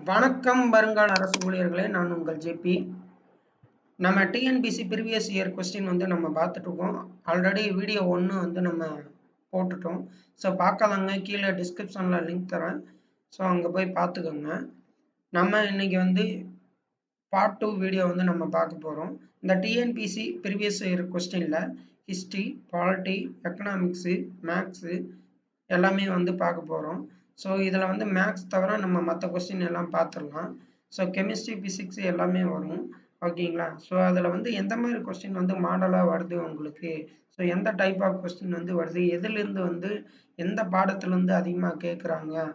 வணக்கம் வருங்கால அரசு ஊழியர்களே, நான் உங்கள் ஜேபி. நம்ம டிஎன்பிசி ப்ரீவியஸ் இயர் கொஸ்டின் வந்து நம்ம பார்த்துட்டு இருக்கோம். ஆல்ரெடி வீடியோ 1 வந்து நம்ம போட்டுட்டோம். ஸோ பார்க்காதவங்க கீழே டிஸ்கிரிப்ஷனில் லிங்க் தரேன். ஸோ அங்கே போய் பார்த்துக்கோங்க. நம்ம இன்னைக்கு வந்து பார்ட் 2 வீடியோ வந்து நம்ம பார்க்க போகிறோம். இந்த டிஎன்பிசி ப்ரீவியஸ் இயர் கொஸ்டினில் ஹிஸ்ட்ரி, பாலிட்டி, எக்கனாமிக்ஸு, மேக்ஸு எல்லாமே வந்து பார்க்க போகிறோம். ஸோ இதில் வந்து மேக்ஸ் தவிர நம்ம மற்ற கொஸ்டின் எல்லாம் பார்த்துடலாம். ஸோ கெமிஸ்ட்ரி, ஃபிசிக்ஸ் எல்லாமே வரும். ஓகேங்களா? ஸோ அதில் வந்து எந்த மாதிரி கொஸ்டின் வந்து மாடலாக வருது உங்களுக்கு, ஸோ எந்த டைப் ஆஃப் கொஸ்டின் வந்து வருது, எதுலேருந்து வந்து எந்த பாடத்துலேருந்து அதிகமாக கேட்குறாங்க,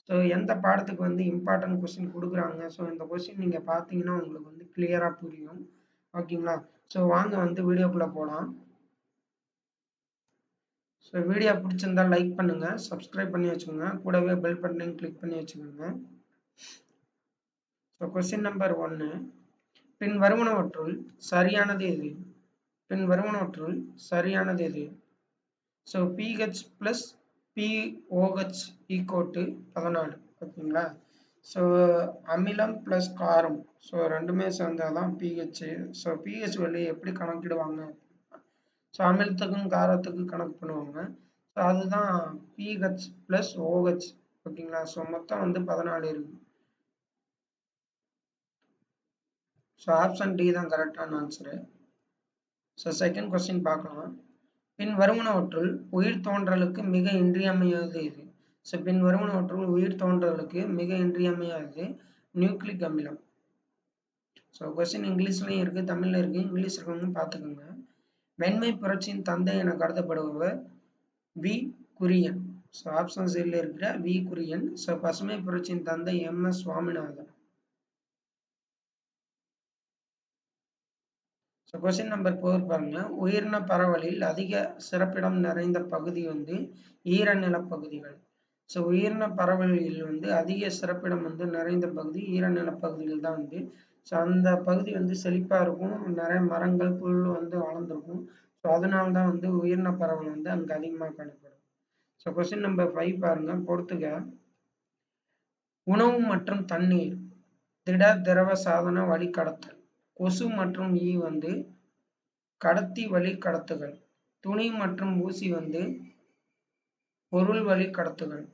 ஸோ எந்த பாடத்துக்கு வந்து இம்பார்ட்டன்ட் கொஸ்டின் கொடுக்குறாங்க, ஸோ இந்த கொஸ்டின் நீங்கள் பார்த்தீங்கன்னா உங்களுக்கு வந்து கிளியராக புரியும். ஓகேங்களா? ஸோ வாங்க வந்து வீடியோக்குள்ளே போகலாம். ஸோ வீடியோ பிடிச்சிருந்தா லைக் பண்ணுங்க, சப்ஸ்கிரைப் பண்ணி வச்சுக்கோங்க, கூடவே பெல் பட்டனையும் கிளிக் பண்ணி வச்சுக்கோங்க. ஸோ கொஸ்டின் நம்பர் 1, பின் வருவனவற்றுள் சரியானது எது? பின் வருவனவற்றுள் சரியானது எது? So pH plus pOH equal to 14. ஓகேங்களா? ஸோ அமிலம் பிளஸ் காரம், ஸோ ரெண்டுமே சேர்ந்தாதான் பிஹெச். ஸோ பிஹெச் வேல்யூ எப்படி கணக்கிடுவாங்க? ஸோ அமிலத்துக்கும் காரத்துக்கும் கணக்கு பண்ணுவாங்க. ஸோ அதுதான் பிஹெச் பிளஸ் ஓஹெச். ஓகேங்களா? ஸோ மொத்தம் வந்து 14 இருக்கு. ஸோ ஆப்ஷன் டி தான் கரெக்டான ஆன்சரு. ஸோ செகண்ட் கொஸ்டின் பார்க்கலாம். பின் வருவனவற்றுள் உயிர் தோன்றலுக்கு மிக இன்றியமையாதது எது? ஸோ பின் வருவனவற்றுள் உயிர் தோன்றலுக்கு மிக இன்றியமையாதது நியூக்ளிக் அமிலம். ஸோ கொஸ்டின் இங்கிலீஷ்லையும் இருக்கு, தமிழ்ல இருக்கு. இங்கிலீஷ் இருக்கவங்க பார்த்துக்கோங்க. வெண்மை புரட்சியின் தந்தை என கருதப்படுபவர் வி குரியன். ஸோ ஆப்ஷன் சில இருக்கிற வி குரியன். ஸோ பசுமை புரட்சியின் தந்தை MS. Swaminathan. So question number 4 பாருங்க. உயிரின பரவலில் அதிக சிறப்பிடம் நிறைந்த பகுதி வந்து ஈரநிலப்பகுதிகள். ஸோ உயிரின பரவலில் வந்து அதிக சிறப்பிடம் வந்து நிறைந்த பகுதி ஈரநிலப்பகுதிகள் தான் வந்து. ஸோ அந்த பகுதி வந்து செழிப்பா இருக்கும், நிறைய மரங்கள் புல் வந்து வளர்ந்துருக்கும். ஸோ அதனால தான் வந்து உயிரின பரவல் வந்து அங்கே அதிகமாக காணப்படும். ஸோ கொஸ்டின் நம்பர் 5 பாருங்க, பொறுத்துக. உணவு மற்றும் தண்ணீர் திட திரவ சாதன வழிகடத்தல். கொசு மற்றும் ஈ வந்து கடத்தி வழி கடத்துகள். துணி மற்றும் ஊசி வந்து பொருள் வழி கடத்துகள்.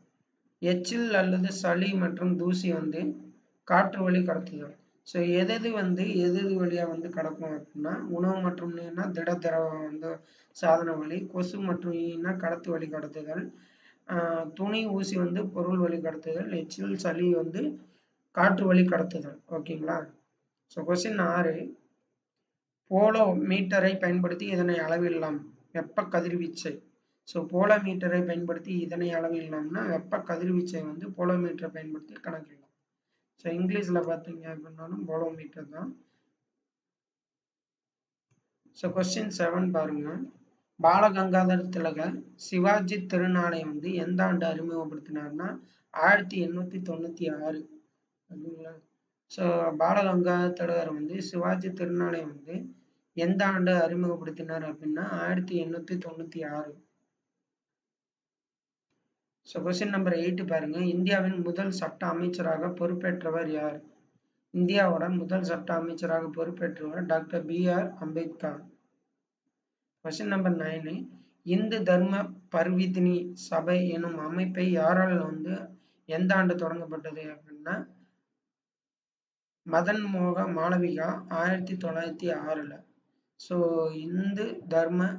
எச்சில் அல்லது சளி மற்றும் தூசி வந்து காற்று வழி கடத்துதல். ஸோ எது வந்து எது வழியா வந்து கடக்கும் அப்படின்னா, உணவு மற்றும் நீர்னா திட திரவம் வந்து சாதன வழி, கொசு மற்றும் ஈனா கடத்து வழி கடத்துதல், துணி ஊசி வந்து பொருள் வழி கடத்துதல், எச்சில் சளி வந்து காற்று வழி கடத்துதல். ஓகேங்களா? ஸோ கொஸ்டின் 6, போலோ மீட்டரை பயன்படுத்தி இதனை அளவிடலாம். வெப்ப கதிர்வீச்சை. ஸோ போலோ மீட்டரை பயன்படுத்தி இதனை அளவிடலாம்னா வெப்ப கதிர்வீச்சை வந்து போலோ மீட்டரை பயன்படுத்தி கணக்கிடலாம். ஸோ இங்கிலீஷில் பார்த்தீங்க அப்படின்னாலும் போலோ மீட்டர் தான். ஸோ கொஸ்டின் 7 பாருங்க. பாலகங்காதர திலகர் சிவாஜி திருநாளை வந்து எந்த ஆண்டு அறிமுகப்படுத்தினார்னா 1896. ஓகேங்களா? ஸோ பாலகங்காதர திலகர் வந்து சிவாஜி திருநாளை வந்து எந்த ஆண்டு அறிமுகப்படுத்தினார் அப்படின்னா 1896. ஸோ கொஸ்டின் நம்பர் 8 பாருங்க. இந்தியாவின் முதல் சட்ட அமைச்சராக பொறுப்பேற்றவர் யார்? இந்தியாவோட முதல் சட்ட அமைச்சராக பொறுப்பேற்றவர் doctor BR. Ambedkar. Question number 9, இந்து தர்ம பரிவர்த்தனை சபை எனும் அமைப்பை யாரால் வந்து எந்த ஆண்டு தொடங்கப்பட்டது அப்படின்னா மதன் மோக மாளவிகா 1906. ஸோ இந்து தர்ம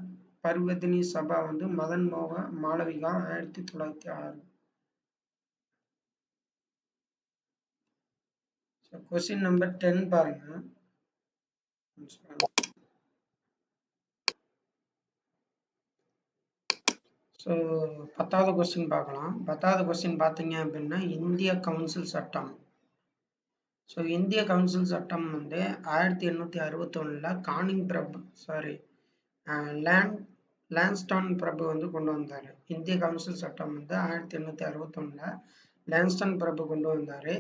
பரிவர்த்தனை சபா வந்து மதன் மோக மாளவிகா 1906. ஸோ கொஸ்டின் நம்பர் 10 பாருங்க. ஸோ 10வது கொஸ்டின் பார்க்கலாம். 10வது கொஸ்டின் பார்த்தீங்க அப்படின்னா இந்திய கவுன்சில் சட்டம். ஸோ இந்திய கவுன்சில் சட்டம் வந்து 1861 கானிங் பிரபு லான்ஸ்டன் பிரபு வந்து கொண்டு வந்தார். இந்திய கவுன்சில் சட்டம் வந்து 1861 லான்ஸ்டன் பிரபு கொண்டு வந்தார்.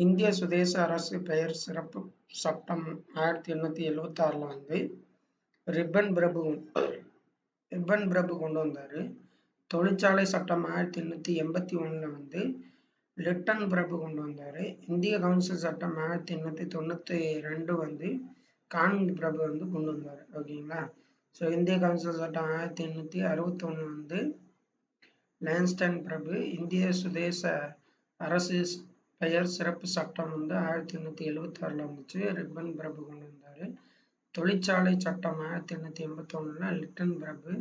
இந்திய சுதேச அரசு பெயர் சிறப்பு சட்டம் 1876 வந்து ரிப்பன் பிரபு கொண்டு வந்தார். தொழிற்சாலை சட்டம் 1881 வந்து லிட்டன் பிரபு கொண்டு வந்தாரு. இந்திய கவுன்சில் சட்டம் 1892 வந்து கானிங் பிரபு வந்து கொண்டு வந்தாரு. ஓகேங்களா. ஸோ இந்திய கவுன்சில் சட்டம் 1861 வந்து லான்ஸ்டன் பிரபு. இந்திய சுதேச அரசு பெயர் சிறப்பு சட்டம் வந்து 1876 வந்துச்சு, ரிப்பன் பிரபு கொண்டு வந்தாரு. தொழிற்சாலை சட்டம் 1881 லிட்டன் பிரபு.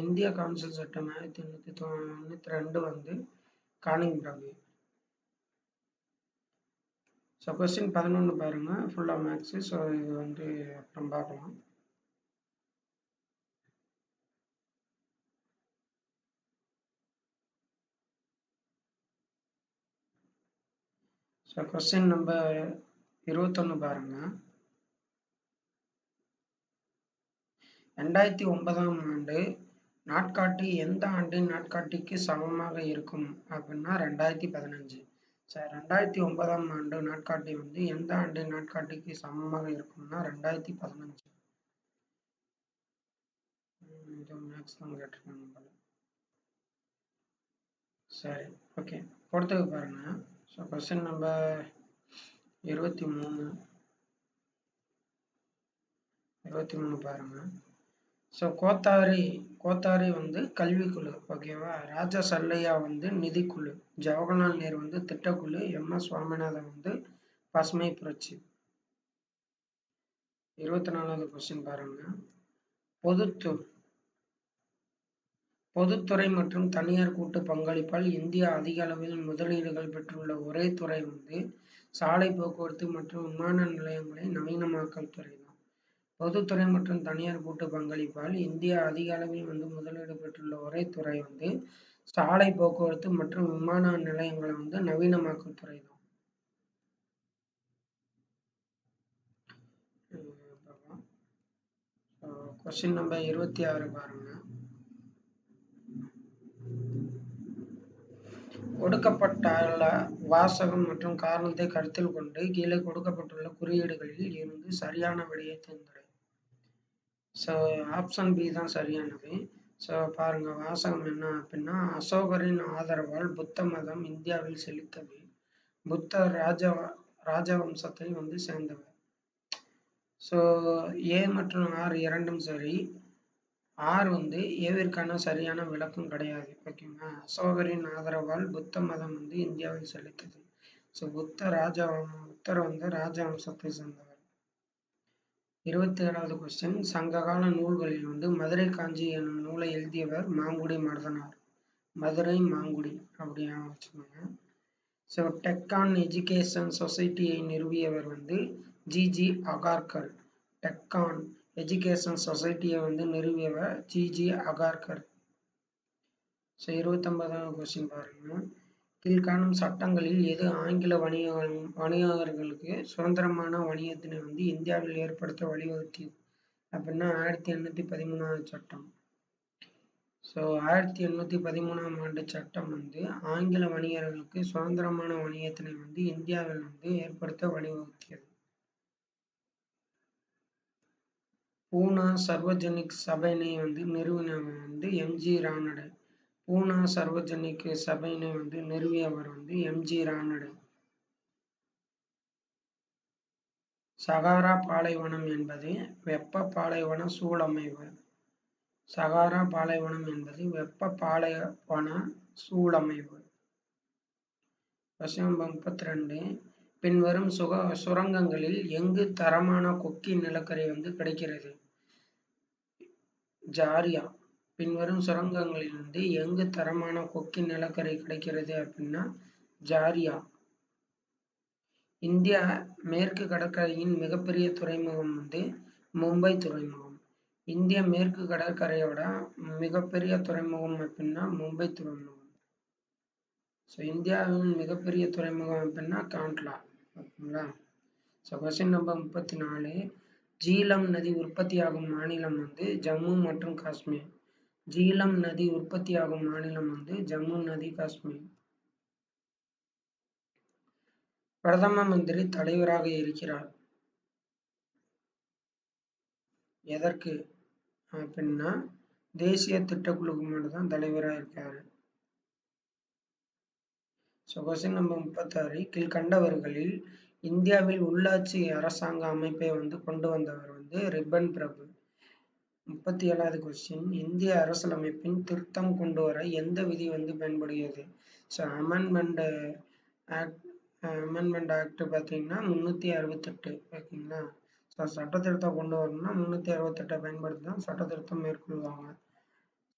இந்திய கவுன்சில் சட்டம் 1892 வந்து கானிங் பிரபு. ஸோ கொஸ்டின் 11 பாருங்க, ஃபுல்லாக மேக்ஸு. ஸோ இது வந்து அப்புறம் பார்க்கலாம். ஸோ கொஸ்டின் நம்பர் 21 பாருங்க. 2009ஆம் ஆண்டு நாட்காட்டி எந்த ஆண்டின் நாட்காட்டிக்கு சமமாக இருக்கும் அப்படின்னா 2015. சார் 2009ஆம் ஆண்டு நாட்காட்டி வந்து எந்த ஆண்டின் நாட்காட்டிக்கு சமமாக இருக்கும்னா 2015. இது மேக்ஸ் தான் கேட்டிருக்காங்க போல. சரி, ஓகே, கொடுத்தது பாருங்க. ஸோ கொஸ்டின் நம்பர் 23 பாருங்க. ஸோ கோத்தாரி வந்து கல்விக்குழு. ஓகேவா. ராஜா சல்லையா வந்து நிதிக்குழு. ஜவஹர்லால் நேரு வந்து திட்டக்குழு. MS சுவாமிநாதன் வந்து பசுமை புரட்சி. 24வது கொஸ்டின் பாருங்க. பொதுத்துறை மற்றும் தனியார் கூட்டு பங்களிப்பால் இந்தியா அதிக அளவில் முதலீடுகள் பெற்றுள்ள ஒரே துறை வந்து சாலை போக்குவரத்து மற்றும் விமான நிலையங்களை நவீனமாக்கல் துறை தான். பொதுத்துறை மற்றும் தனியார் கூட்டு பங்களிப்பால் இந்தியா அதிக அளவில் வந்து முதலீடு பெற்றுள்ள ஒரே துறை வந்து சாலை போக்குவரத்து மற்றும் விமான நிலையங்களை வந்து நவீனமாக்கல் துறை தான். கொஸ்டின் நம்பர் 26 பாருங்க. கொடுக்கப்பட்டுள்ள வாசகம் மற்றும் காரணத்தை கருத்தில் கொண்டு கீழே கொடுக்கப்பட்டுள்ள குறியீடுகளில் இருந்து சரியான விடையை தேர்ந்தெடு. ஸோ ஆப்ஷன் பி தான் சரியானது. ஸோ பாருங்க, வாசகம் என்ன அப்படின்னா, அசோகரின் ஆதரவால் புத்த மதம் இந்தியாவில் செழித்தது. புத்தர் ராஜவம்சத்தை வந்து சேர்ந்தவர். ஸோ ஏ மற்றும் ஆர் இரண்டும் சரி. ஆர் வந்து ஏவிற்கான சரியான விளக்கம் கிடையாது. ஓகேங்களா. அசோகரின் ஆதரவால் புத்த மதம் வந்து இந்தியாவில் செழித்தது. ஸோ புத்தர் வந்து ராஜவம்சத்தை சேர்ந்தவர். 27வது கொஸ்டின். சங்ககால நூல்களில் வந்து மதுரை காஞ்சி என்னும் நூலை எழுதியவர் மாங்குடி மருதனார். மதுரை மாங்குடி அப்படியா வச்சுக்கோங்க. ஸோ டெக்கான் எஜுகேஷன் சொசைட்டியை நிறுவியவர் வந்து ஜிஜி அகார்கர். டெக்கான் எஜுகேஷன் சொசைட்டியை வந்து நிறுவியவர் ஜிஜி அகார்கர். ஸோ 29வது கொஸ்டின் பாருங்க. கீழ்காணும் சட்டங்களில் எது ஆங்கில வணிகர்களுக்கு சுதந்திரமான வணிகத்தினை வந்து இந்தியாவில் ஏற்படுத்த வழிவகுத்தது அப்படின்னா 1813 சட்டம். ஸோ 1813ஆம் ஆண்டு சட்டம் வந்து ஆங்கில வணிகர்களுக்கு சுதந்திரமான வணிகத்தினை வந்து இந்தியாவில் வந்து ஏற்படுத்த வழிவகுத்தது. பூனா சர்வஜனிக் சபையினை வந்து நிறுவனவர் வந்து MG ரானடே. பூனா சர்வஜனிக் சபையினை வந்து நிறுவியவர் வந்து MG ரானடே. சகாரா பாலைவனம் என்பது வெப்ப பாலைவன சூழமைவு. சகாரா பாலைவனம் என்பது வெப்ப பாலைவன சூழமைவு. Question number 32. பின்வரும் சுரங்கங்களில் எங்கு தரமான கொக்கி நிலக்கரி வந்து கிடைக்கிறது? ஜாரியா. பின்வரும் சுரங்கங்களில் வந்து எங்கு தரமான கொக்கி நிலக்கரி கிடைக்கிறது அப்படின்னா ஜாரியா. இந்தியா மேற்கு கடற்கரையின் மிகப்பெரிய துறைமுகம் வந்து மும்பை துறைமுகம். இந்திய மேற்கு கடற்கரையோட மிகப்பெரிய துறைமுகம் அப்படின்னா மும்பை துறைமுகம். ஸோ இந்தியாவின் மிகப்பெரிய துறைமுகம் அப்படின்னா காண்ட்லா. ஓகேங்களா. So question number 34. ஜீலம் நதி உற்பத்தியாகும் மாநிலம் வந்து ஜம்மு மற்றும் காஷ்மீர். ஜீலம் நதி உற்பத்தியாகும் மாநிலம் வந்து ஜம்மு நதி காஷ்மீர். பிரதம மந்திரி தலைவராக இருக்கிறார். எதற்கு அப்படின்னா தேசிய திட்டக்குழுக்கு மட்டும் தான் தலைவராக இருக்காரு. ஸோ கொஸ்டின் நம்பர் 36 கீழ்கண்டவர்களில் இந்தியாவில் உள்ளாட்சி அரசாங்க அமைப்பை கொண்டு வந்தவர் ரிப்பன் பிரபு. 37வது கொஸ்டின் இந்திய அரசியலமைப்பின் திருத்தம் கொண்டு வர எந்த விதி பயன்படுகிறது? அமெண்ட்மெண்ட் ஆக்ட் அமெண்ட்மெண்ட் ஆக்ட் பார்த்தீங்கன்னா 368 ஓகேங்களா. சட்ட திருத்தம் கொண்டு வரணும்னா 368 பயன்படுத்தி தான் சட்ட திருத்தம் மேற்கொள்வாங்க.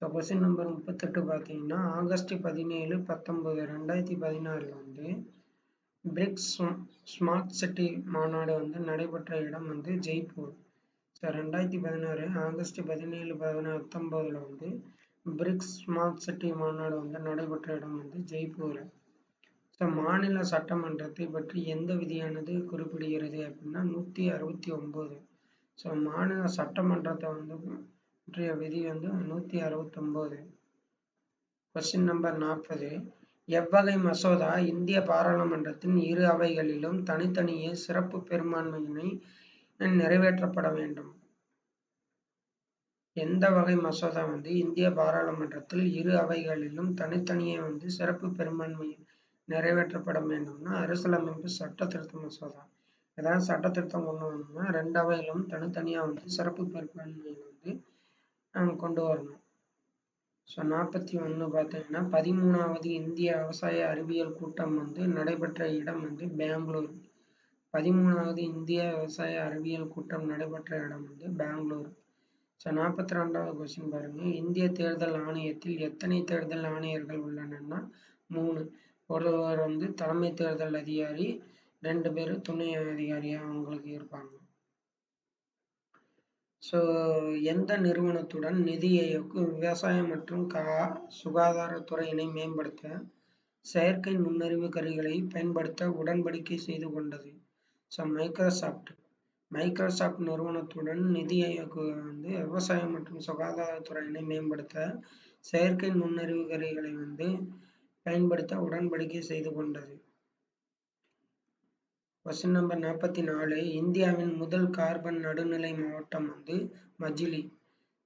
கொஸ்டின் நம்பர் 38 பார்த்தீங்கன்னா ஆகஸ்ட் 17, 19, 2016 பிரிக்ஸ் ஸ்மார்ட் சிட்டி மாநாடு நடைபெற்ற இடம் Jaipur. 2016 August 17, 19 BRICS smart city மாநாடு நடைபெற்ற இடம் ஜெய்ப்பூர். மாநில சட்டமன்றத்தை பற்றி எந்த விதியானது குறிப்பிடுகிறது அப்படின்னா 169. மாநில சட்டமன்றத்தை பற்றிய விதி 169. கொஸ்டின் நம்பர் 40 எவ்வகை மசோதா இந்திய பாராளுமன்றத்தின் இரு அவைகளிலும் தனித்தனியே சிறப்பு பெரும்பான்மையினை நிறைவேற்றப்பட வேண்டும்? எந்த வகை மசோதா இந்திய பாராளுமன்றத்தில் இரு அவைகளிலும் தனித்தனியே சிறப்பு பெரும்பான்மை நிறைவேற்றப்பட வேண்டும்னா அரசியலமைப்பு சட்ட திருத்த மசோதா. ஏதாவது சட்ட திருத்தம் கொண்டு வரணும்னா 2 அவைகளும் தனித்தனியா சிறப்பு பெரும்பான்மையை கொண்டு வரணும். 41 பார்த்தீங்கன்னா 13வது இந்திய விவசாய அறிவியல் கூட்டம் நடைபெற்ற இடம் பெங்களூர். 13வது இந்திய விவசாய அறிவியல் கூட்டம் நடைபெற்ற இடம் பெங்களூர். 42வது கொஸ்டின் பாருங்க இந்திய தேர்தல் ஆணையத்தில் எத்தனை தேர்தல் ஆணையர்கள் உள்ளனன்னா 3. ஒருவர் தலைமை தேர்தல் அதிகாரி, 2 பேர் துணை அதிகாரியா அவங்களுக்கு இருப்பாங்க. எந்த நிறுவனத்துடன் நிதி ஆயோக் விவசாயம் மற்றும் சுகாதாரத்துறையினை மேம்படுத்த செயற்கை நுண்ணறிவு கருவிகளை பயன்படுத்த உடன்படிக்கை செய்து கொண்டது? மைக்ரோசாப்ட். மைக்ரோசாப்ட் நிறுவனத்துடன் நிதி ஆயோக் விவசாயம் மற்றும் சுகாதாரத்துறையினை மேம்படுத்த செயற்கை நுண்ணறிவு கருவிகளை பயன்படுத்த உடன்படிக்கை செய்து கொண்டது. கொஸ்டின் நம்பர் 44 இந்தியாவின் முதல் கார்பன் நடுநிலை மாவட்டம் மஜிலி.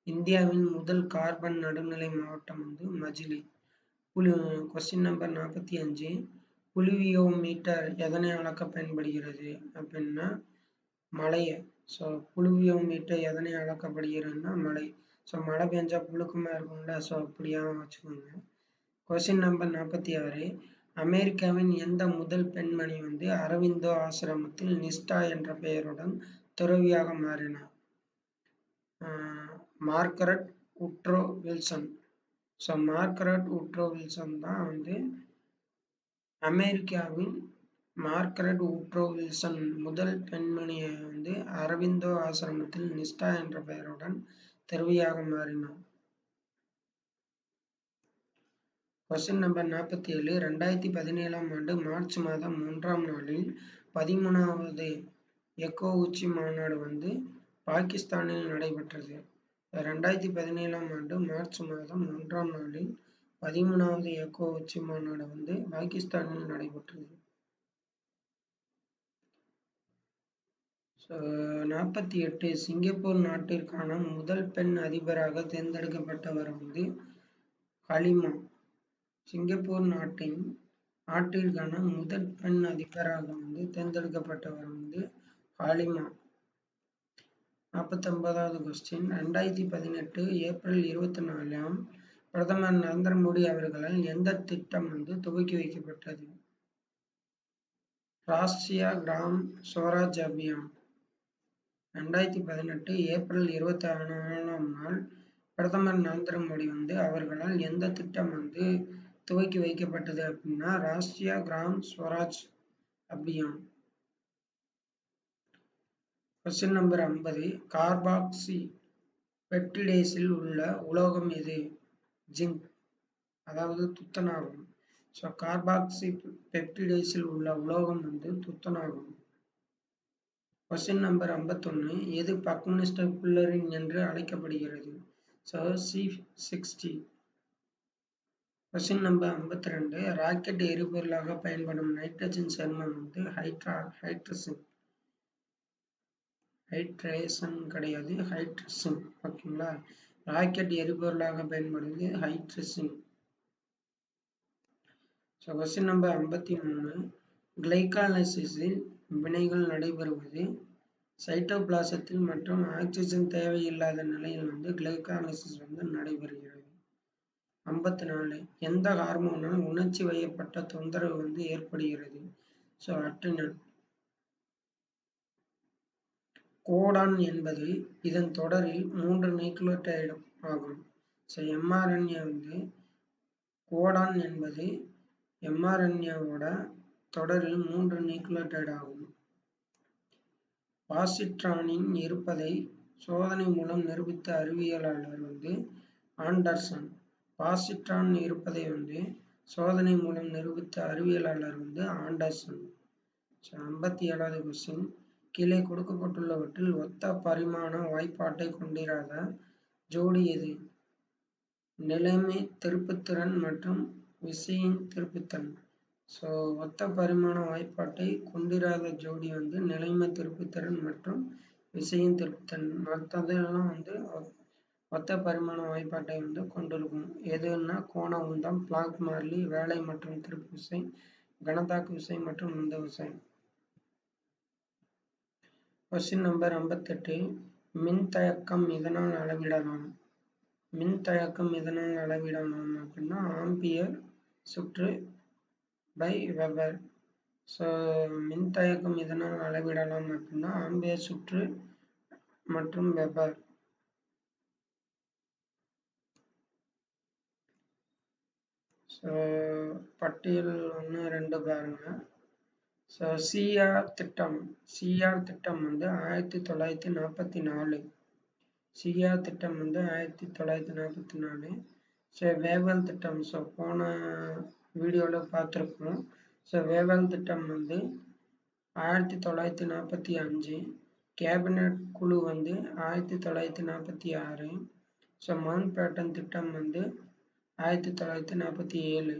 இந்தியாவின் முதல் கார்பன் நடுநிலை மாவட்டம் மஜிலி. கொஸ்டின் நம்பர் 45 புளுவியோமீட்டர் எதனை அளக்க பயன்படுகிறது அப்படின்னா மழையை. புளுவியோமீட்டர் எதனை அளக்கப்படுகிறதுனா மழை. மழை பெஞ்சா புழுக்கமா இருக்கும்ல, அப்படியா வச்சுக்கோங்க. கொஸ்டின் நம்பர் 46 அமெரிக்காவின் எந்த முதல் பெண்மணி அரவிந்தோ ஆசிரமத்தில் நிஷ்டா என்ற பெயருடன் துறவியாக மாறினார்? Margaret Woodrow Wilson. Margaret Woodrow Wilson தான் அமெரிக்காவின் மார்கரெட் உட்ரோ வில்சன் முதல் பெண்மணியை அரவிந்தோ ஆசிரமத்தில் நிஷ்டா என்ற பெயருடன் துறவியாக மாறினார். கொஸ்டின் நம்பர் 47 2017 மார்ச் மாதம் 1ஆம் நாளில் 13வது எக்கோ உச்சி மாநாடு பாகிஸ்தானில் நடைபெற்றது. 2017 மார்ச் மாதம் 1ஆம் நாளில் 13வது எக்கோ உச்சி மாநாடு பாகிஸ்தானில் நடைபெற்றது. 48 சிங்கப்பூர் நாட்டிற்கான முதல் பெண் அதிபராக தேர்ந்தெடுக்கப்பட்டவர் ஹலிமா. சிங்கப்பூர் நாட்டிற்கான முதல் பெண் அதிபராக தேர்ந்தெடுக்கப்பட்டவர் ஹலிமா. 49வது கொஸ்டின் 2018 ஏப்ரல் 24 பிரதமர் நரேந்திர மோடி அவர்களால் எந்த திட்டம் துவக்கி வைக்கப்பட்டது? ராஷ்டிரிய கிராம் ஸ்வராஜ் அபியான். 2018 ஏப்ரல் 24 பிரதமர் நரேந்திர மோடி அவர்களால் எந்த திட்டம் துவக்கி வைக்கப்பட்டது அப்படின்னா ராஷ்டிரிய கிராம் ஸ்வராஜ் அபியான். கொஸ்டின் நம்பர் 50 கார்பாக்சி பெப்டிடேஸில் உள்ள உலோகம் எது? ஜிங்க், அதாவது துத்தநாகம். கார்பாக்சி பெப்டிடேஸில் உள்ள உலோகம் துத்தநாகம். கொஸ்டின் நம்பர் 51 எது பக்மின்ஸ்டர் ஃபுல்லரின் என்று அழைக்கப்படுகிறது? C60. கொஸ்டின் நம்பர் 52 ராக்கெட் எரிபொருளாக பயன்படும் நைட்ரஜன் சேர்மம் ஹைட்ரேசன் கிடையாது, ஹைட்ரசன். ஓகேங்களா, ராக்கெட் எரிபொருளாக பயன்படுவது ஹைட்ரசன். So question number 53. கிளைகாலிசிஸில் வினைகள் நடைபெறுவது சைட்டோபிளாசத்தில் மற்றும் ஆக்சிஜன் தேவையில்லாத நிலையில் கிளைகாலிசிஸ் நடைபெறுகிறது. 54. எந்த ஹார்மோனால் உணர்ச்சி வயப்பட்ட தொந்தரவு ஏற்படுகிறது? So adrenal. கோடான் என்பது இதன் தொடரில் 3 நியூக்ளியோடைடு ஆகும். ஸோ mRNA கோடான் என்பது mRNA-வோட தொடரில் 3 நியூக்ளியோடைடு ஆகும். பாசிட்ரானின் இருப்பதை சோதனை மூலம் நிரூபித்த அறிவியலாளர் ஆண்டர்சன். பாசிட்ரான் இருப்பதை சோதனை மூலம் நிரூபித்த அறிவியலாளர் ஆண்டர்சன். 57வது கொஸ்டின். கீழே கொடுக்கப்பட்டுள்ளவற்றில் ஒத்த பரிமாண வாய்ப்பாட்டை கொண்டிராத ஜோடி எது? நிலைமை திருப்புத்திறன் மற்றும் விசையின் திருப்புத்திறன். ஸோ ஒத்த பரிமாண வாய்ப்பாட்டை கொண்டிராத ஜோடி நிலைமை திருப்புத்திறன் மற்றும் விசையின் திருப்புத்திறன். மற்றதெல்லாம் ஒத்த பரிமாண வாய்ப்பாட்டை கொண்டிருக்கும். எதுன்னா கோண உந்தம், பிளாங்க் மாறிலி, வேலை மற்றும் திருப்பு விசை, கனதாக்கு விசை மற்றும் உந்த விசை. Question number 58. மின்தயக்கம் இதனால் அளவிடலாம். மின்தயக்கம் இதனால் அளவிடலாம் அப்படின்னா ஆம்பியர் சுற்று பை வெபர். ஸோ மின்தயக்கம் இதனால் அளவிடலாம் அப்படின்னா ஆம்பியர் சுற்று மற்றும் வெபர். ஸோ பட்டியல் 1, 2 பாருங்க. ஸோ சிஆர் திட்டம் 1944. சிஆர் திட்டம் 1944. ஸோ வேவல் திட்டம் ஸோ போன வீடியோவில் பார்த்துருக்கோம். ஸோ வேவல் திட்டம் 1945. கேபினட் குழு 1946. ஸோ மவுண்ட் பேட்டன் திட்டம் 1947.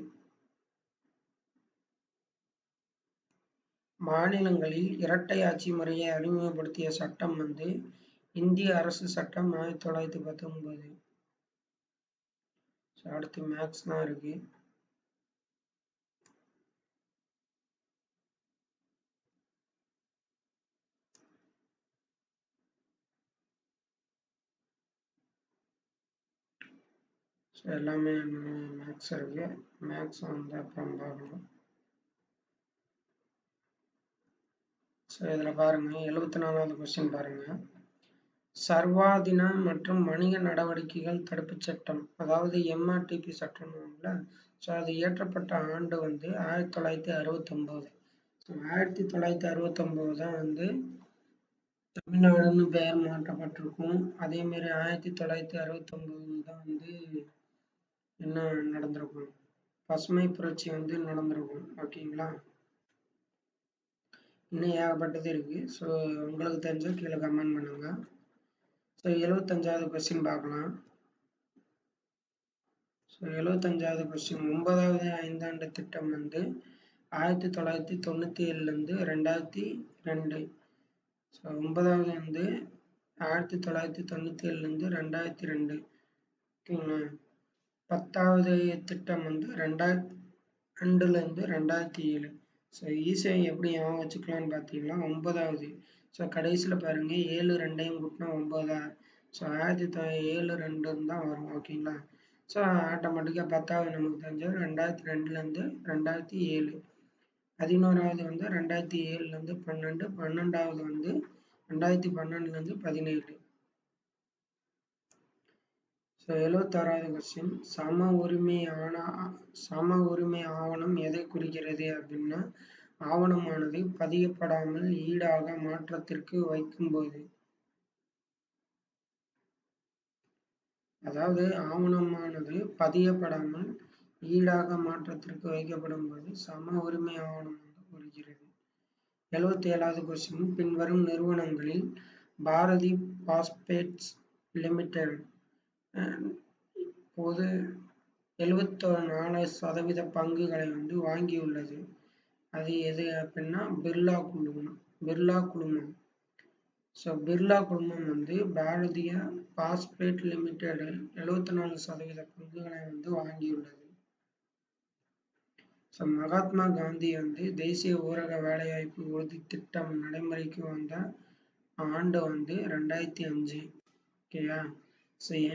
மாநிலங்களில் இரட்டை ஆட்சி முறையை அறிமுகப்படுத்திய சட்டம் இந்திய அரசு சட்டம் 1919. ஸோ அடுத்து மேக்ஸ் தான் இருக்கு. ஸோ எல்லாமே மேக்ஸ் இருக்கு. மேக்ஸ் அப்புறம் பார்க்கணும். ஸோ இதில் பாருங்க 74வது கொஸ்டின் பாருங்க. சர்வாதின மற்றும் வணிக நடவடிக்கைகள் தடுப்புச் சட்டம், அதாவது எம்ஆர்டிபி சட்டம்ல. ஸோ அது இயற்றப்பட்ட ஆண்டு 1969. ஸோ 1969 தான் தமிழ்நாடுன்னு பெயர் மாற்றப்பட்டிருக்கும். அதே மாதிரி 1969 தான் என்ன நடந்திருக்கும்? பசுமை புரட்சி நடந்திருக்கும். ஓகேங்களா? இன்னும் ஏகப்பட்டது இருக்கு. ஸோ உங்களுக்கு தெரிஞ்ச கீழே கமெண்ட் பண்ணுங்க. ஸோ 75வது கொஸ்டின் பார்க்கலாம். ஸோ 75வது கொஸ்டின். 9வது ஐந்தாண்டு திட்டம் 1997 2002. ஸோ 9வது 1997 2002. ஓகேங்களா? 10வது திட்டம் 2002 2007. ஸோ ஈஸியாக எப்படி ஞாபகம் வச்சுக்கலாம்னு பார்த்தீங்கன்னா 9வது. ஸோ கடைசியில் பாருங்க 7 2 கூட்டினா 9. ஸோ 1972 தான் வரும். ஓகேங்களா? ஸோ ஆட்டோமேட்டிக்காக 10வது நமக்கு தெரிஞ்சது 2002 2007. 11வது 2007 12. 12வது 2012 17. ஸோ 76வது கொஸ்டின். சம உரிமை ஆவணம் எதை குறிக்கிறது அப்படின்னா ஆவணமானது பதியப்படாமல் ஈடாக மாற்றத்திற்கு வைக்கும்போது, அதாவது ஆவணமானது பதியப்படாமல் ஈடாக மாற்றத்திற்கு வைக்கப்படும் போது சம உரிமை ஆவணம் குறிக்கிறது. 77வது கொஸ்டின். பின்வரும் நிறுவனங்களில் பாரதி பாஸ்பேட்ஸ் லிமிடெட் இப்போது 74% பங்குகளை வாங்கியுள்ளது. அது எது அப்படின்னா பிர்லா குழுமம். ஸோ பிர்லா குழுமம் பாரதிய பாஸ்பேட் லிமிடெட் 74% பங்குகளை வாங்கியுள்ளது. ஸோ மகாத்மா காந்தி வந்து தேசிய ஊரக வேலைவாய்ப்பு உறுதி திட்டம் நடைமுறைக்கு வந்த ஆண்டு வந்து 2005. ஓகேயா?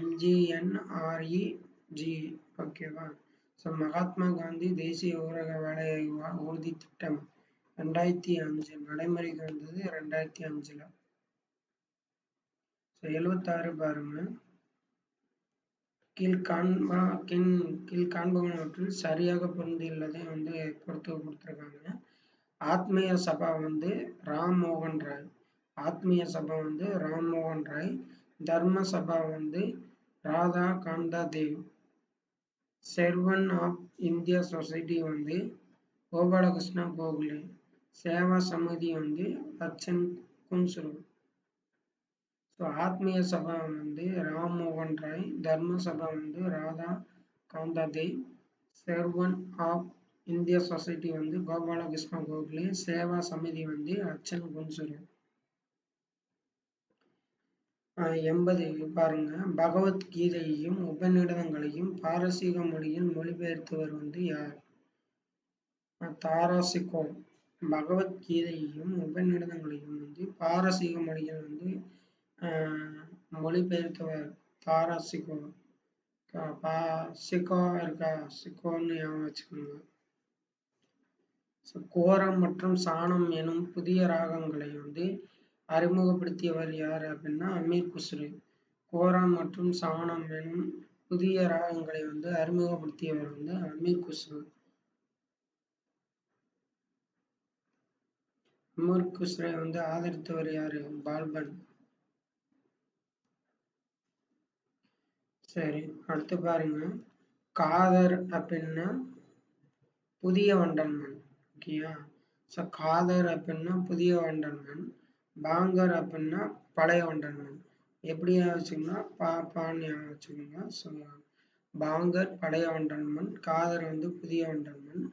MGNREG. ஓகேவா? மகாத்மா காந்தி தேசிய ஊரக வேலைவாய்ப்பு உறுதி திட்டம் 2005 நடைமுறைக்கு வந்தது 2005ல. 76 பாருங்க. கீழ்காண்பவற்றுள் சரியாக பொருந்தியுள்ளதை வந்து கொடுத்திருக்காங்க. ஆத்மீய சபா வந்து ராம் மோகன் ராய். ஆத்மீய சபா வந்து ராம் மோகன் ராய். தர்ம சபா வந்து Radha Kanta Dev. Servant of India society வந்து கோபாலகிருஷ்ண கோகலே. சேவா சமிதி வந்து பச்சன் குன்சுரு. ஆத்மீய சபா வந்து ராம் மோகன் ராய். தர்ம சபா வந்து Radha Kanta Dev. Servant of India society வந்து கோபாலகிருஷ்ண கோகலே. சேவா சமிதி வந்து அச்சன் குன்சுரு. 80 பாருங்க. பகவத்கீதையையும் உபநிடதங்களையும் பாரசீக மொழியில் மொழிபெயர்த்தவர் வந்து யார்? தாராசிகோ. பகவத்கீதையையும் உபநிடதங்களையும் வந்து பாரசீக மொழியில் வந்து மொழிபெயர்த்தவர் தாராசிகோ. சிகோ இருக்கா? சிகோன்னு ஞாபகம் வச்சுக்கோங்க. கோரம் மற்றும் சாணம் எனும் புதிய ராகங்களை வந்து அறிமுகப்படுத்தியவர் யார் அப்படின்னா அமீர் குஸ்ரு. கோரம் மற்றும் சாணம் எனும் புதிய ராகங்களை வந்து அறிமுகப்படுத்தியவர் வந்து அமீர் குஸ்ரு. அமீர் குஸ்ரை வந்து ஆதரித்தவர் யாரு? பால்பன். சரி, அடுத்து பாருங்க. காதர் அப்படின்னா புதிய வண்டன்மன். ஓகேயா? காதர் அப்படின்னா புதிய வண்டன்மன். பாங்கர் அப்படின்னா பழைய வண்டன்மன். எப்படியா வச்சுக்கோங்க? பான்னு வச்சுக்கோங்க. பாங்கர் பழைய வண்டன்மன். காதர் வந்து புதிய வண்டன்மன்.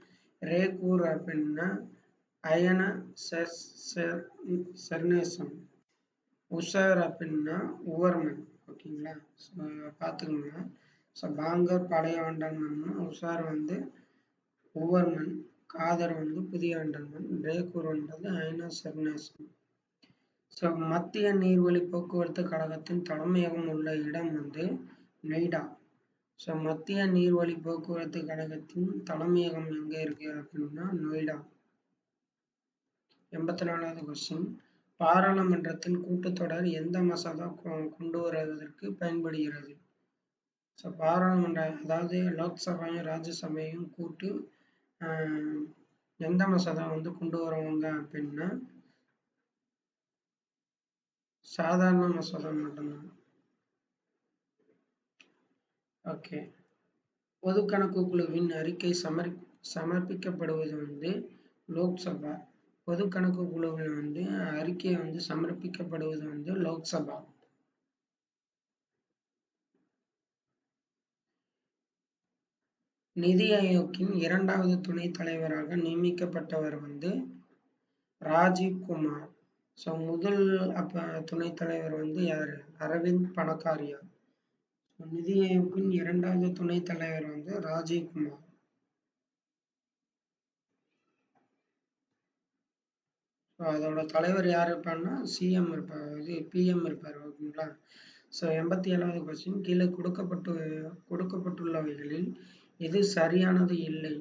ரேகூர் அப்படின்னா அயன செர்னேசம். உசர் அப்படின்னா உவர்மன். ஓகேங்களா? பார்த்துக்கோங்க. பாங்கர் பழைய வண்டன்மன். உசார் வந்து உவர்மன். காதர் வந்து புதிய வண்டன்மன். ரேகூர்ன்றது அயன செர்னேசம். மத்திய நீர்வழி போக்குவரத்து கழகத்தின் தலைமையகம் உள்ள இடம் வந்து நொய்டா. மத்திய நீர்வழி போக்குவரத்து கழகத்தின் தலைமையகம் எங்க இருக்கு அப்படின்னா நொய்டா. 84வது கொஸ்டின். பாராளுமன்றத்தின் கூட்டுத்தொடர் எந்த மசோதா கொண்டு வருவதற்கு பயன்படுகிறது? பாராளுமன்றம் அதாவது லோக்சபையும் ராஜ்யசபையும் கூட்டு எந்த மசோதா வந்து கொண்டு வருவாங்க அப்படின்னா சாதாரண மசோதா மட்டும்தான். ஓகே. பொதுக்கணக்கு குழுவின் அறிக்கை சமர்ப்பிக்கப்படுவது வந்து லோக்சபா. பொதுக்கணக்கு குழுவில் வந்து அறிக்கை வந்து சமர்ப்பிக்கப்படுவது வந்து லோக்சபா. நிதி ஆயோக்கின் 2வது துணைத் தலைவராக நியமிக்கப்பட்டவர் வந்து ராஜீவ் குமார். முதல் துணைத் தலைவர் வந்து யாரு? அரவிந்த் பணக்காரியா. நிதி ஆயோக்கின் 2வது துணைத் தலைவர் வந்து ராஜீவ் குமார். அதோட தலைவர் யார் இருப்பாருன்னா சிஎம் இருப்பார். பிஎம் இருப்பார். ஓகேங்களா? 87வது கொஸ்டின். கீழே கொடுக்கப்பட்டுள்ளவைகளில் எது சரியானது இல்லை?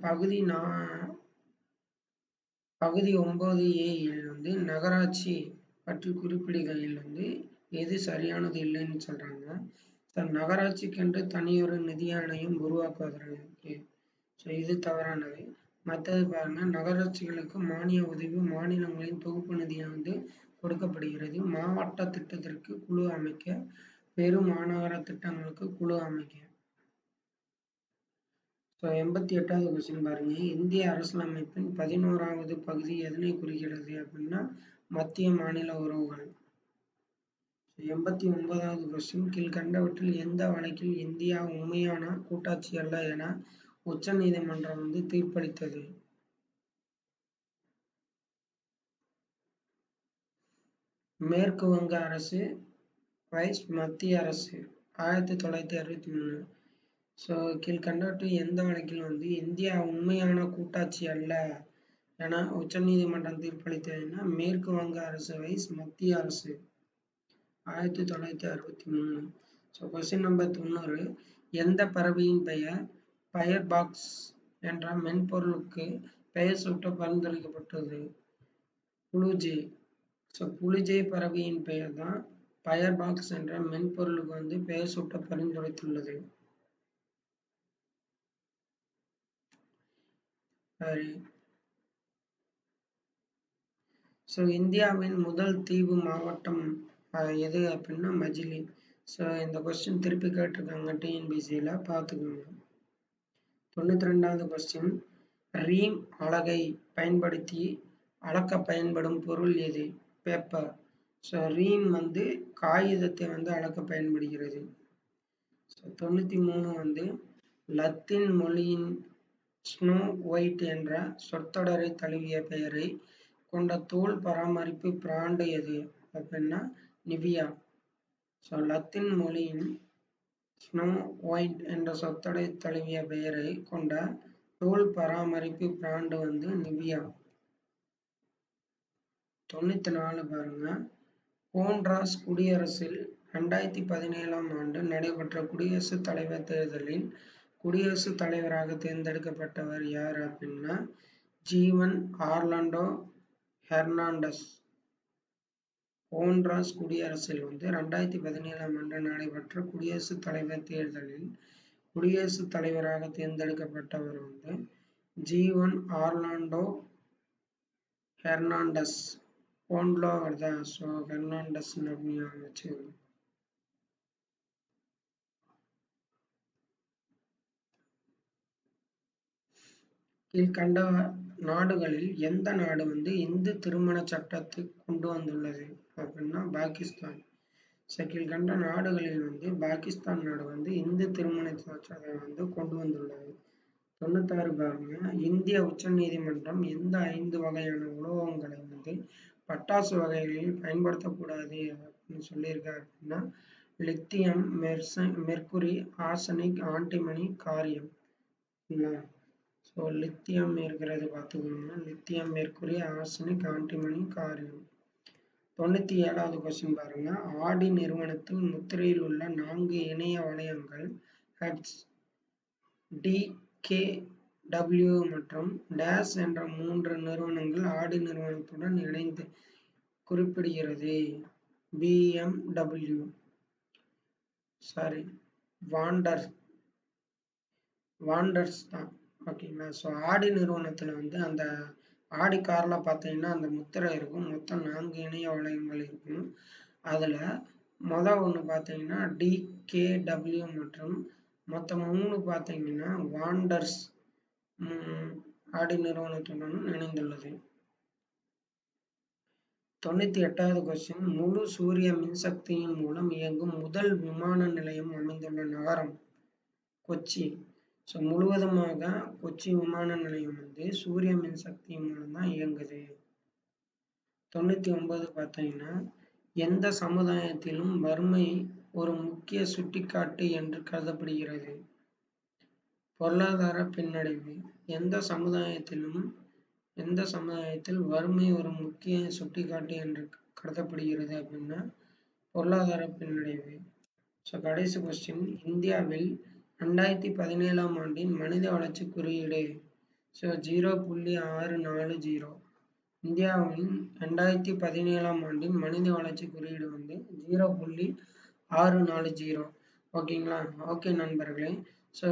பகுதி 9A வந்து நகராட்சி பற்றி குறிப்பிடுகையில் வந்து எது சரியானது இல்லைன்னு சொல்றாங்க. நகராட்சிக்கென்று தனியொரு நிதி ஆணையம் உருவாக்குவதற்கு. இது தவறானது. மற்றது பாருங்க. நகராட்சிகளுக்கு மானிய உதவி மாநிலங்களின் தொகுப்பு நிதியை வந்து கொடுக்கப்படுகிறது. மாவட்ட திட்டத்திற்கு குழு அமைக்க. பெரும் மாநகர திட்டங்களுக்கு குழு அமைக்க. 88வது கொஸ்டின் பாருங்க. இந்திய அரசியலமைப்பின் 11வது பகுதி எதனை குறிக்கிறது அப்படின்னா மத்திய மாநில உறவுகள். 89வது கொஸ்டின். கீழ்கண்டவற்றில் எந்த வழக்கில் இந்தியா உண்மையான கூட்டாட்சி அல்ல என உச்ச நீதிமன்றம் வந்து தீர்ப்பளித்தது? மேற்கு வங்க அரசு வைஸ் மத்திய அரசு 1963. ஸோ கீழ்கண்டவற்றில் எந்த வழக்கில் வந்து இந்தியா உண்மையான கூட்டாட்சி அல்ல என உச்சநீதிமன்றம் தீர்ப்பளித்ததுன்னா மேற்கு வங்க அரசு வைஸ் மத்திய அரசு 1963. So question number 90. எந்த பறவையின் பெயர் ஃபயர்பாக்ஸ் என்ற மென்பொருளுக்கு பெயர் சூட்ட பரிந்துரைக்கப்பட்டது? புளுஜே. ஸோ புளுஜே பறவையின் பெயர் தான் ஃபயர்பாக்ஸ் என்ற மென்பொருளுக்கு வந்து பெயர் சூட்ட பரிந்துரைத்துள்ளது. சரி. ஸோ இந்தியாவின் முதல் தீவு மாவட்டம் எது அப்படின்னா மஜிலி. ஸோ இந்த கொஸ்டின் திருப்பி கேட்டிருக்காங்க டிஎன்பிசியில், பார்த்துக்கோங்க. 92வது கொஸ்டின். ரீம் அலகை பயன்படுத்தி அளக்க பயன்படும் பொருள் எது? பேப்பர். ஸோ ரீம் வந்து காகிதத்தை வந்து அளக்க பயன்படுகிறது. ஸோ 93 வந்து லத்தீன் மொழியின் ஸ்னோ ஒயிட் என்ற சொற்றொடரை தழுவிய பெயரை கொண்ட தோல் பராமரிப்பு பிராண்டு எது அப்படின்னா நிவியா. ஸோ லத்தீன் மொழியின் ஸ்னோ ஒயிட் என்ற சொற்றொடரை தழுவிய பெயரை கொண்ட தோல் பராமரிப்பு பிராண்டு வந்து நிவியா. 94 பாருங்க. ஹோண்டுராஸ் குடியரசில் 2017ஆம் ஆண்டு நடைபெற்ற குடியரசுத் தலைவர் தேர்தலில் குடியரசுத் தலைவராக தேர்ந்தெடுக்கப்பட்டவர் யார் அப்படின்னா ஜீவன் ஆர்லாண்டோ ஹெர்னாண்டஸ். ஹோண்டுராஸ் குடியரசில் வந்து 2017ஆம் ஆண்டு நடைபெற்ற குடியரசுத் தலைவர் தேர்தலில் குடியரசுத் தலைவராக தேர்ந்தெடுக்கப்பட்டவர் வந்து ஜீவன் ஆர்லாண்டோ ஹெர்னாண்டஸ். ஹோண்ட்லோ வருதா? ஸோ ஹெர்னாண்டஸ் அப்படின்னு வச்சுக்கோங்க. கீழ்கண்ட நாடுகளில் எந்த நாடு வந்து இந்து திருமண சட்டத்தை கொண்டு வந்துள்ளது அப்படின்னா பாகிஸ்தான். கீழ்கண்ட நாடுகளில் வந்து பாகிஸ்தான் நாடு வந்து இந்து திருமண சட்டத்தை வந்து கொண்டு வந்துள்ளது. 96 பாருங்க. இந்திய உச்சநீதிமன்றம் எந்த 5 வகையான உலோகங்களை வந்து பட்டாசு வகைகளில் பயன்படுத்தக்கூடாது அப்படின்னு சொல்லியிருக்காரு அப்படின்னா லித்தியம், மெர்குரி, ஆர்சனிக், ஆன்டிமனி, காரியம். ஸோ லித்தியம் இருக்கிறது பார்த்துக்கோங்க. லித்தியம், மெர்குரி, ஆர்சனிக், ஆன்டிமனி, காரியம். 97வது கொஸ்டின் பாருங்க. ஆடி நிறுவனத்தின் முத்திரையில் உள்ள 4 இணைய வளையங்கள் ஹெட்ஸ், டி, கே, டபிள்யூ மற்றும் டேஷ் என்ற 3 நிறுவனங்கள் ஆடி நிறுவனத்துடன் இணைந்து குறிப்பிடுகிறது. BMW, சாரி வாண்டர்ஸ் தான். ஓகேங்களா. ஸோ ஆடி நிறுவனத்தில் வந்து அந்த ஆடி காரில் பார்த்தீங்கன்னா அந்த முத்திரை இருக்கும். மொத்தம் 4 இணைய வளையங்கள் இருக்கும். அதில் ஒன்று பார்த்தீங்கன்னா DKW மற்றும் மொத்தம் 3 பார்த்தீங்கன்னா வாண்டர்ஸ் ஆடி நிறுவனத்துடன் இணைந்துள்ளது. 98வது கொஸ்டின். முழு சூரிய மின்சக்தியின் மூலம் இயங்கும் முதல் விமான நிலையம் அமைந்துள்ள நகரம் கொச்சி. ஸோ முழுவதுமாக கொச்சி விமான நிலையம் வந்து சூரிய மின்சக்தி மூலம் தான் இயங்குது. 99 பார்த்தீங்கன்னா எந்த சமுதாயத்திலும் வறுமை ஒரு முக்கிய சுட்டிக்காட்டு என்று கருதப்படுகிறது? பொருளாதார பின்னடைவு. எந்த சமுதாயத்தில் வறுமை ஒரு முக்கிய சுட்டிக்காட்டு என்று கருதப்படுகிறது அப்படின்னா பொருளாதார பின்னடைவு. ஸோ கடைசி கொஸ்டின். இந்தியாவில் 2017ஆம் ஆண்டின் மனித வளர்ச்சி குறியீடு. ஸோ 0.640. இந்தியாவின் 2017ஆம் ஆண்டின் மனித வளர்ச்சி குறியீடு வந்து 0.640. ஓகேங்களா. ஓகே நண்பர்களே. ஸோ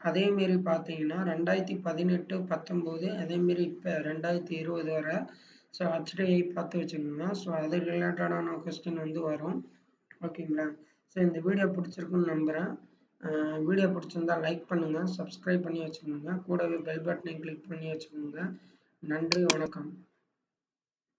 அதேமாரி பார்த்தீங்கன்னா 2018, 19 அதேமாரி இப்போ 2020 வரை ஸோ HDI பார்த்து வச்சுக்கோங்க. ஸோ அது ரிலேட்டடான கொஸ்டின் வந்து வரும். ஓகேங்களா. ஸோ இந்த வீடியோ பிடிச்சிருக்குன்னு நம்புகிறேன். வீடியோ பிடிச்சிருந்தா லைக் பண்ணுங்கள், சப்ஸ்கிரைப் பண்ணி வச்சுக்கோங்க, கூடவே பெல் பட்டனை கிளிக் பண்ணி வச்சுக்கோங்க. நன்றி, வணக்கம்.